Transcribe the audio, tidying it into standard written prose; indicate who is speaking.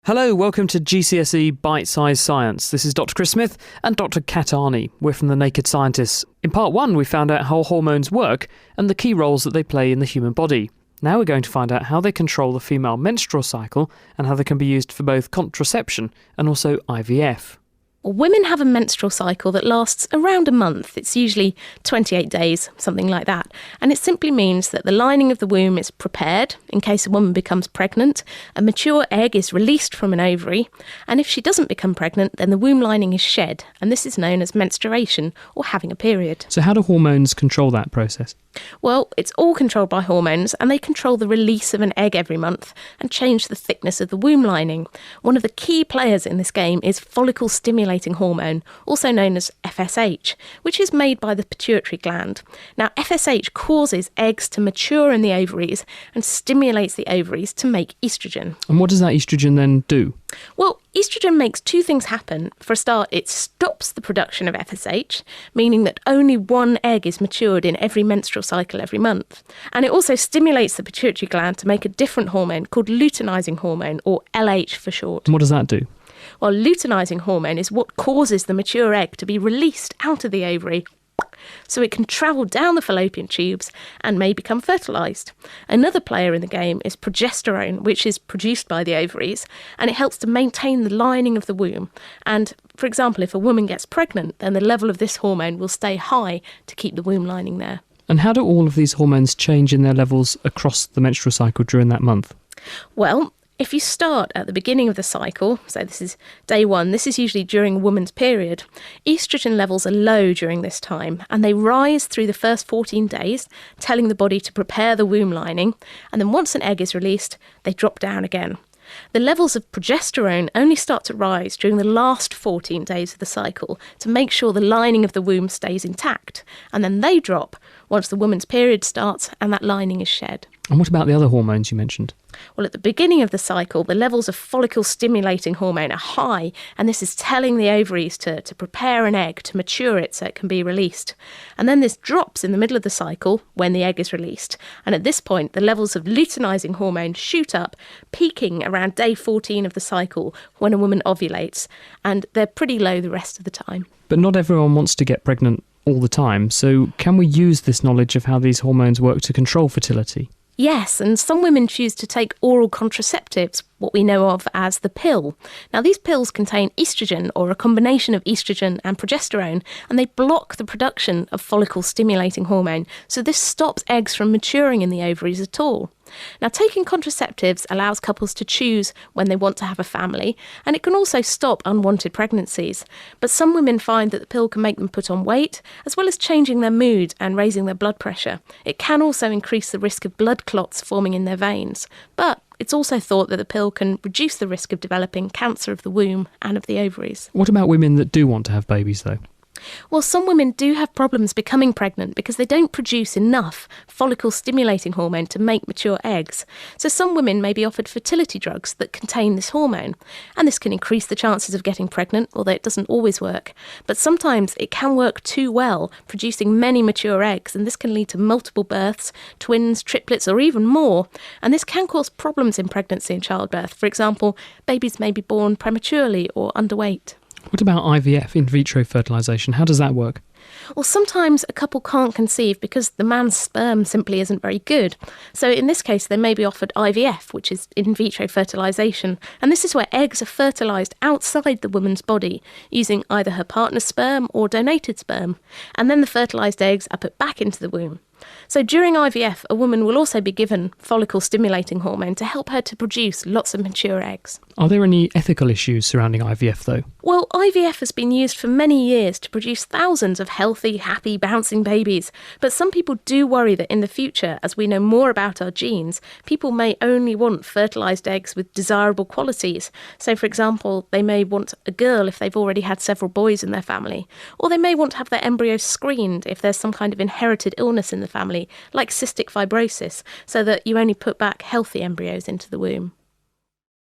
Speaker 1: Hello, welcome to GCSE Bite-Size Science. This is Dr. Chris Smith and Dr. Kat Arney. We're from The Naked Scientists. In part 1, we found out how hormones work and the key roles that they play in the human body. Now we're going to find out how they control the female menstrual cycle and how they can be used for both contraception and also IVF.
Speaker 2: Women have a menstrual cycle that lasts around a month. It's usually 28 days, something like that. And it simply means that the lining of the womb is prepared in case a woman becomes pregnant, a mature egg is released from an ovary, and if she doesn't become pregnant, then the womb lining is shed. And this is known as menstruation or having a period.
Speaker 1: So how do hormones control that process?
Speaker 2: Well, it's all controlled by hormones, and they control the release of an egg every month and change the thickness of the womb lining. One of the key players in this game is follicle stimulating hormone, also known as FSH, which is made by the pituitary gland. Now, FSH causes eggs to mature in the ovaries and stimulates the ovaries to make estrogen.
Speaker 1: And what does that estrogen then do?
Speaker 2: Well, estrogen makes two things happen. For a start, it stops the production of FSH, meaning that only one egg is matured in every menstrual cycle every month. And it also stimulates the pituitary gland to make a different hormone called luteinizing hormone, or LH for short.
Speaker 1: And what does that do?
Speaker 2: Well, luteinizing hormone is what causes the mature egg to be released out of the ovary, so it can travel down the fallopian tubes and may become fertilised. Another player in the game is progesterone, which is produced by the ovaries, and it helps to maintain the lining of the womb. And, for example, if a woman gets pregnant, then the level of this hormone will stay high to keep the womb lining there.
Speaker 1: And how do all of these hormones change in their levels across the menstrual cycle during that month?
Speaker 2: Well, if you start at the beginning of the cycle, so this is day 1, this is usually during a woman's period, estrogen levels are low during this time and they rise through the first 14 days, telling the body to prepare the womb lining, and then once an egg is released, they drop down again. The levels of progesterone only start to rise during the last 14 days of the cycle to make sure the lining of the womb stays intact, and then they drop once the woman's period starts and that lining is shed.
Speaker 1: And what about the other hormones you mentioned?
Speaker 2: Well, at the beginning of the cycle, the levels of follicle-stimulating hormone are high, and this is telling the ovaries to prepare an egg, to mature it so it can be released. And then this drops in the middle of the cycle when the egg is released. And at this point, the levels of luteinizing hormone shoot up, peaking around day 14 of the cycle when a woman ovulates, and they're pretty low the rest of the time.
Speaker 1: But not everyone wants to get pregnant all the time, so can we use this knowledge of how these hormones work to control fertility?
Speaker 2: Yes, and some women choose to take oral contraceptives, what we know of as the pill. Now, these pills contain estrogen, or a combination of estrogen and progesterone, and they block the production of follicle-stimulating hormone, so this stops eggs from maturing in the ovaries at all. Now, taking contraceptives allows couples to choose when they want to have a family, and it can also stop unwanted pregnancies. But some women find that the pill can make them put on weight, as well as changing their mood and raising their blood pressure. It can also increase the risk of blood clots forming in their veins. But it's also thought that the pill can reduce the risk of developing cancer of the womb and of the ovaries.
Speaker 1: What about women that do want to have babies, though?
Speaker 2: Well, some women do have problems becoming pregnant because they don't produce enough follicle-stimulating hormone to make mature eggs. So some women may be offered fertility drugs that contain this hormone, and this can increase the chances of getting pregnant, although it doesn't always work. But sometimes it can work too well, producing many mature eggs, and this can lead to multiple births, twins, triplets, or even more. And this can cause problems in pregnancy and childbirth. For example, babies may be born prematurely or underweight.
Speaker 1: What about IVF, in vitro fertilisation? How does that work?
Speaker 2: Well, sometimes a couple can't conceive because the man's sperm simply isn't very good. So in this case, they may be offered IVF, which is in vitro fertilisation. And this is where eggs are fertilised outside the woman's body using either her partner's sperm or donated sperm. And then the fertilised eggs are put back into the womb. So during IVF, a woman will also be given follicle-stimulating hormone to help her to produce lots of mature eggs.
Speaker 1: Are there any ethical issues surrounding IVF, though?
Speaker 2: Well, IVF has been used for many years to produce thousands of healthy, happy, bouncing babies. But some people do worry that in the future, as we know more about our genes, people may only want fertilised eggs with desirable qualities. So, for example, they may want a girl if they've already had several boys in their family. Or they may want to have their embryos screened if there's some kind of inherited illness in the family, like cystic fibrosis, so that you only put back healthy embryos into the womb.